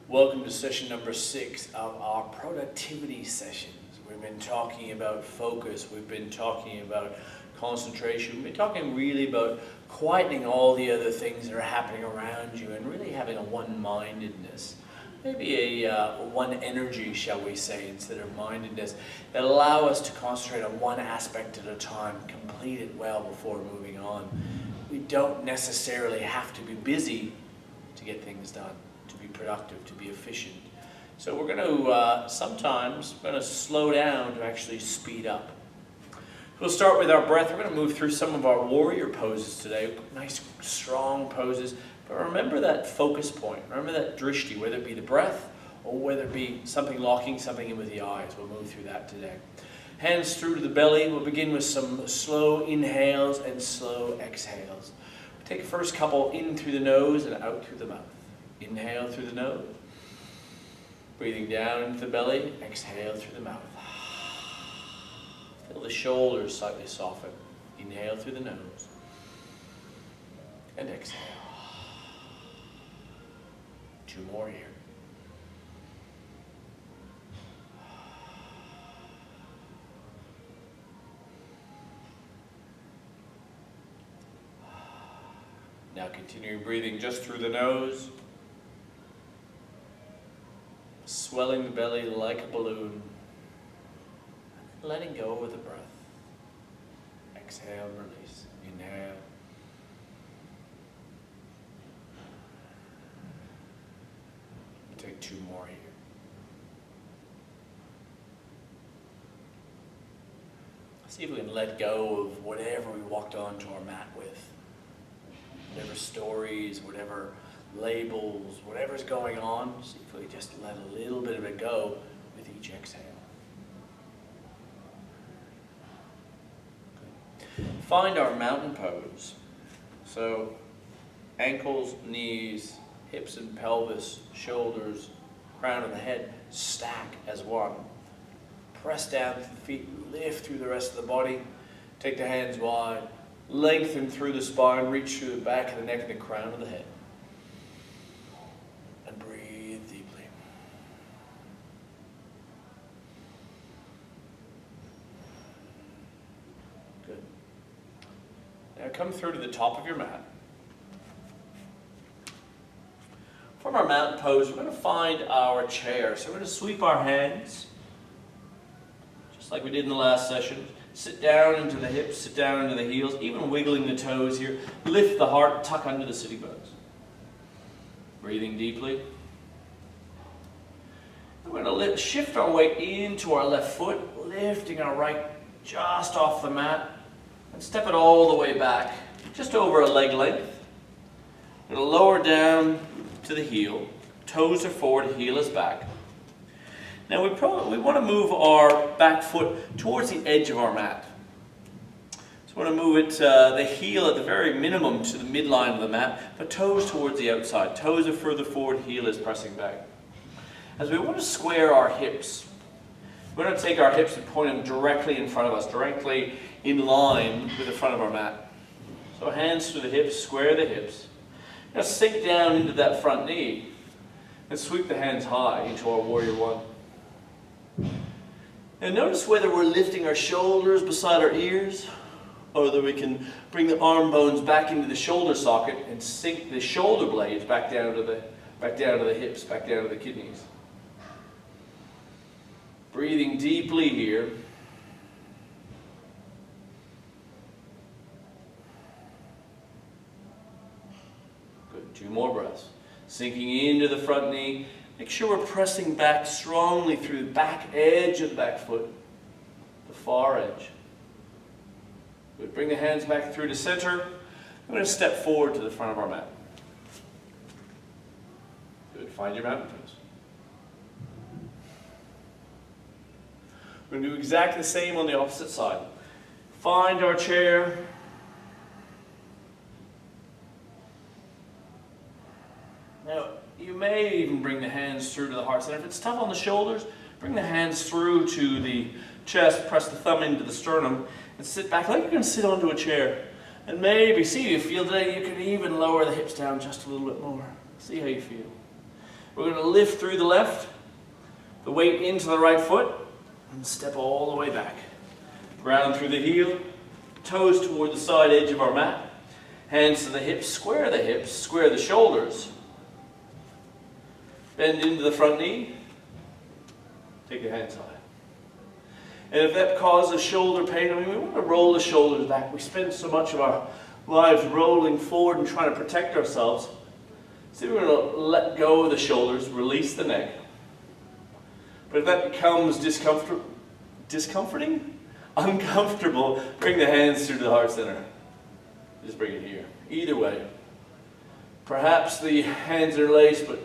Welcome to session number 6 of our productivity sessions. We've been talking about focus, we've been talking about concentration, we've been talking really about quietening all the other things that are happening around you and really having a one-mindedness. Maybe a one energy, shall we say, instead of mindedness, that allow us to concentrate on one aspect at a time, complete it well before moving on. We don't necessarily have to be busy to get things done, to be productive, to be efficient. So we're going to sometimes slow down to actually speed up. We'll start with our breath. We're going to move through some of our warrior poses today, nice strong poses. But remember that focus point. Remember that drishti, whether it be the breath or whether it be something locking something in with the eyes. We'll move through that today. Hands through to the belly. We'll begin with some slow inhales and slow exhales. We'll take the first couple in through the nose and out through the mouth. Inhale through the nose. Breathing down into the belly. Exhale through the mouth. Feel the shoulders slightly soften. Inhale through the nose. And exhale. 2 more here. Now continuing breathing just through the nose. Swelling the belly like a balloon. Letting go with the breath. Exhale, release. Inhale. Take 2 more here. See if we can let go of whatever we walked onto our mat with. Whatever stories, whatever labels, whatever's going on, see if we just let a little bit of it go with each exhale. Good. Find our mountain pose. So ankles, knees, hips and pelvis, shoulders, crown of the head, stack as one. Press down through the feet, lift through the rest of the body. Take the hands wide, lengthen through the spine, reach through the back of the neck and the crown of the head. And breathe deeply. Good. Now come through to the top of your mat. From our mountain pose, we're going to find our chair. So we're going to sweep our hands, just like we did in the last session. Sit down into the hips, sit down into the heels, even wiggling the toes here. Lift the heart, tuck under the sitting bones. Breathing deeply. We're going to shift our weight into our left foot, lifting our right just off the mat, and step it all the way back, just over a leg length. We're going to lower down to the heel, toes are forward, heel is back. Now we want to move our back foot towards the edge of our mat. So we want to move it, the heel at the very minimum to the midline of the mat, but toes towards the outside. Toes are further forward, heel is pressing back. As we want to square our hips, we're going to take our hips and point them directly in front of us, directly in line with the front of our mat. So hands through the hips, square the hips. Now sink down into that front knee and sweep the hands high into our warrior one. And notice whether we're lifting our shoulders beside our ears or that we can bring the arm bones back into the shoulder socket and sink the shoulder blades back down to the hips, back down to the kidneys. Breathing deeply here. Good. 2 more breaths. Sinking into the front knee. Make sure we're pressing back strongly through the back edge of the back foot, the far edge. Good. Bring the hands back through to center. I'm going to step forward to the front of our mat. Good. Find your mountain pose. We're going to do exactly the same on the opposite side. Find our chair. Now, you may even bring the hands through to the heart center. If it's tough on the shoulders, bring the hands through to the chest, press the thumb into the sternum, and sit back like you're going to sit onto a chair. And maybe, see if you feel today, you can even lower the hips down just a little bit more. See how you feel. We're going to lift through the left, the weight into the right foot, and step all the way back. Ground through the heel, toes toward the side edge of our mat, hands to the hips, square the shoulders. Bend into the front knee, take your hands high. And if that causes shoulder pain, we want to roll the shoulders back. We spend so much of our lives rolling forward and trying to protect ourselves. So we're going to let go of the shoulders, release the neck. But if that becomes discomforting, uncomfortable, bring the hands through the heart center. Just bring it here. Either way. Perhaps the hands are laced, but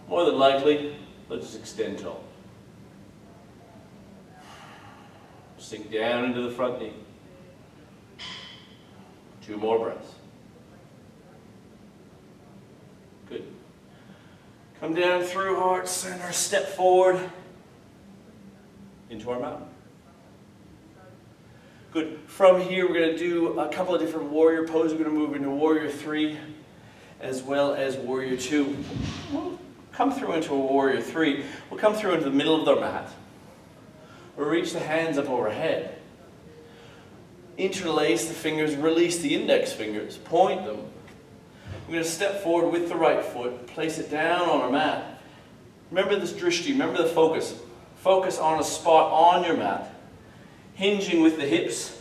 more than likely, let's just extend tall. Sink down into the front knee. 2 more breaths. Good. Come down through heart center, step forward into our mountain. Good. From here, we're going to do a couple of different warrior poses. We're going to move into warrior 3 as well as warrior 2. We'll come through into a warrior 3. We'll come through into the middle of the mat. We'll reach the hands up overhead. Interlace the fingers, release the index fingers, point them. We're going to step forward with the right foot, place it down on our mat. Remember this drishti, remember the focus. Focus on a spot on your mat. Hinging with the hips.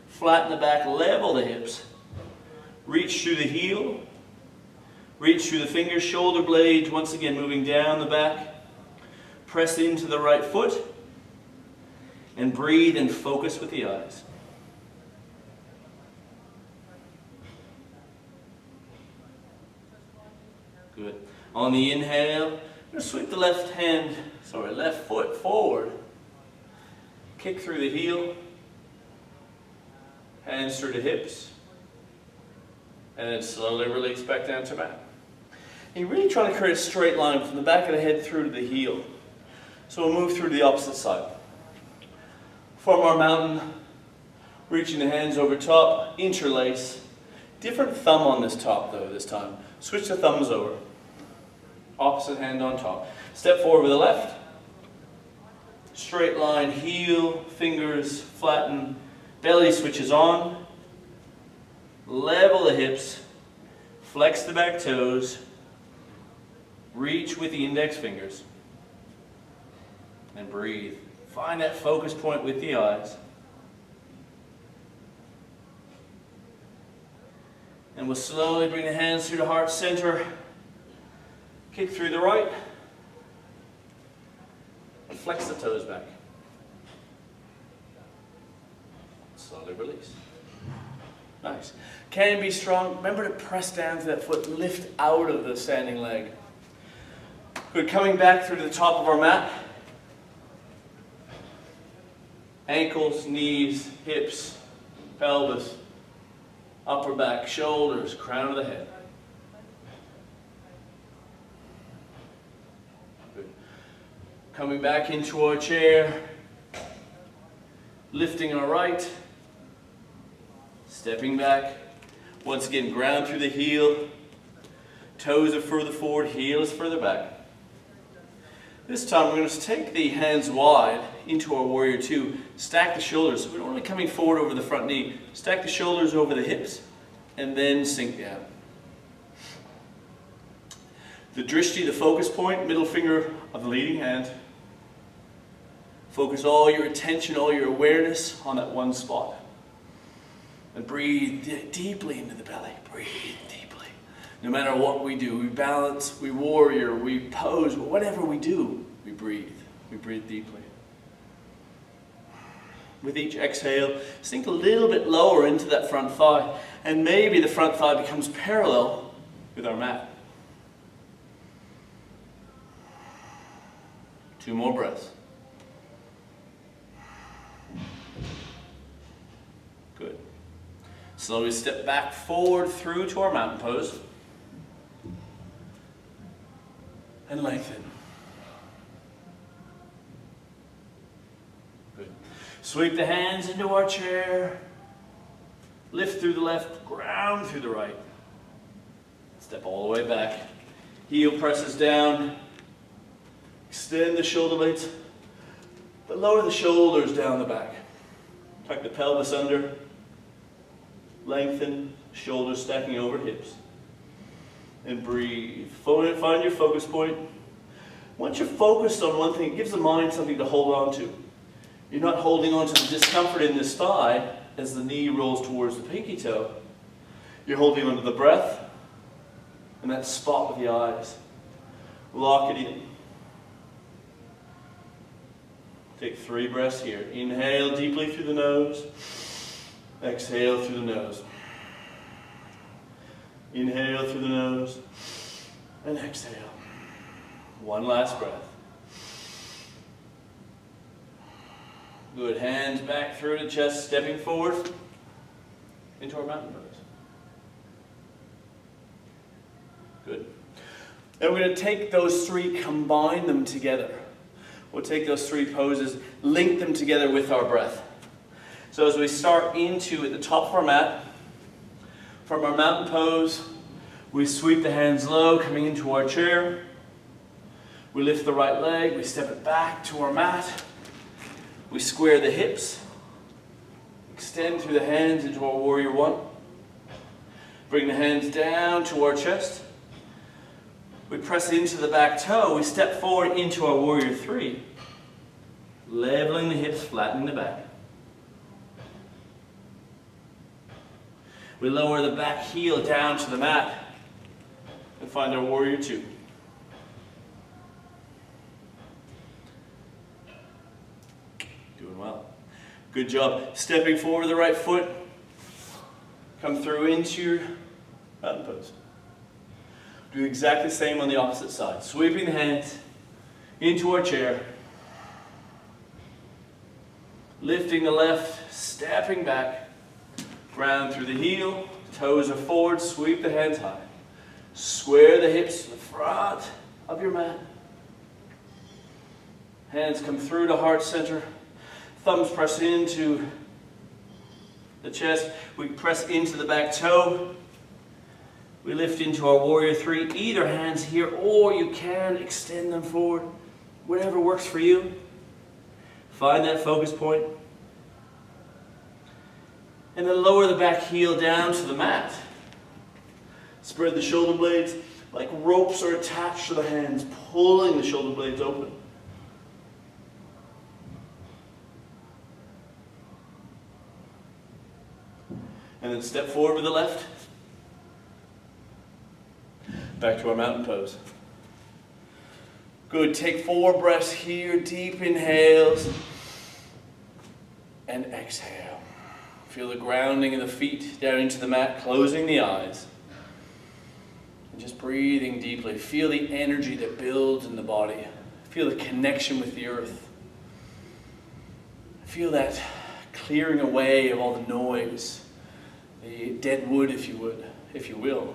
Flatten the back, level the hips. Reach through the heel. Reach through the fingers, shoulder blades, once again moving down the back. Press into the right foot. And breathe and focus with the eyes. Good. On the inhale, I'm going to sweep the left foot forward. Kick through the heel. Hands through the hips. And then slowly release back down to mat. And you're really trying to create a straight line from the back of the head through to the heel. So we'll move through to the opposite side. From our mountain, reaching the hands over top, interlace. Different thumb on this top though this time. Switch the thumbs over. Opposite hand on top. Step forward with the left. Straight line, heel, fingers, flatten. Belly switches on. Level the hips. Flex the back toes. Reach with the index fingers. And breathe. Find that focus point with the eyes. And we'll slowly bring the hands through the heart center. Kick through the right. And flex the toes back. Slowly release. Nice. Can be strong. Remember to press down to that foot. Lift out of the standing leg. Good. Coming back through to the top of our mat. Ankles, knees, hips, pelvis, upper back, shoulders, crown of the head. Good. Coming back into our chair, lifting our right, stepping back. Once again, ground through the heel, toes are further forward, heel is further back. This time we're going to take the hands wide into our warrior 2, stack the shoulders. So we're only coming forward over the front knee. Stack the shoulders over the hips and then sink down. The drishti, the focus point, middle finger of the leading hand. Focus all your attention, all your awareness on that one spot. And breathe deeply into the belly. Breathe deeply. No matter what we do, we balance, we warrior, we pose, whatever we do, we breathe. We breathe deeply. With each exhale, sink a little bit lower into that front thigh, and maybe the front thigh becomes parallel with our mat. 2 more breaths. Good. Slowly step back forward through to our mountain pose. And lengthen. Good. Sweep the hands into our chair. Lift through the left, ground through the right. Step all the way back. Heel presses down. Extend the shoulder blades, but lower the shoulders down the back. Tuck the pelvis under. Lengthen, shoulders stacking over hips. And breathe. Find your focus point. Once you're focused on one thing, it gives the mind something to hold on to. You're not holding on to the discomfort in this thigh as the knee rolls towards the pinky toe. You're holding on to the breath and that spot with the eyes. Lock it in. Take 3 breaths here. Inhale deeply through the nose. Exhale through the nose. Inhale through the nose. And exhale. One last breath. Good. Hands back through the chest, stepping forward into our mountain pose. Good. Then we're going to take those 3, combine them together. We'll take those 3 poses, link them together with our breath. So as we start into at the top of our mat, from our mountain pose, we sweep the hands low, coming into our chair. We lift the right leg, we step it back to our mat. We square the hips, extend through the hands into our warrior 1. Bring the hands down to our chest. We press into the back toe, we step forward into our warrior 3. Leveling the hips, flattening the back. We lower the back heel down to the mat and find our warrior 2. Doing well. Good job. Stepping forward the right foot. Come through into your mountain pose. Do exactly the same on the opposite side. Sweeping the hands into our chair. Lifting the left, stepping back. Ground through the heel. Toes are forward. Sweep the hands high. Square the hips to the front of your mat. Hands come through to heart center. Thumbs press into the chest. We press into the back toe. We lift into our warrior 3. Either hands here, or you can extend them forward. Whatever works for you. Find that focus point. And then lower the back heel down to the mat. Spread the shoulder blades like ropes are attached to the hands, pulling the shoulder blades open. And then step forward with the left. Back to our mountain pose. Good. Take 4 breaths here. Deep inhales. And exhale. Feel the grounding of the feet down into the mat, closing the eyes. And just breathing deeply. Feel the energy that builds in the body. Feel the connection with the earth. Feel that clearing away of all the noise, the dead wood, if you will.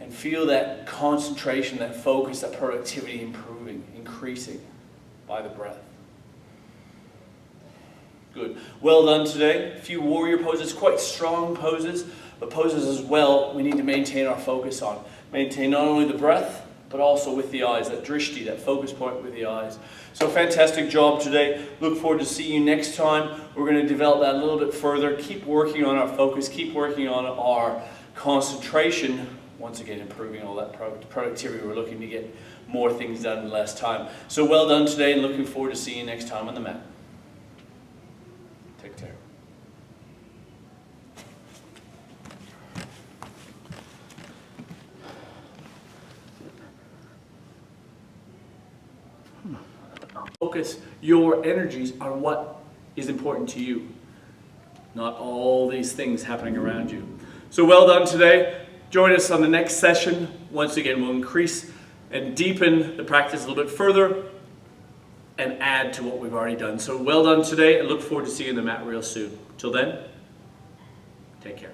And feel that concentration, that focus, that productivity improving, increasing by the breath. Good. Well done today. A few warrior poses, quite strong poses, but poses as well we need to maintain our focus on. Maintain not only the breath, but also with the eyes, that drishti, that focus point with the eyes. So fantastic job today. Look forward to seeing you next time. We're going to develop that a little bit further. Keep working on our focus. Keep working on our concentration. Once again, improving all that productivity. We're looking to get more things done in less time. So well done today, and looking forward to seeing you next time on the mat. Take care. Focus your energies on what is important to you, not all these things happening around you. So well done today. Join us on the next session. Once again, we'll increase and deepen the practice a little bit further and add to what we've already done. So well done today, and look forward to seeing you on the mat real soon. Till then, take care.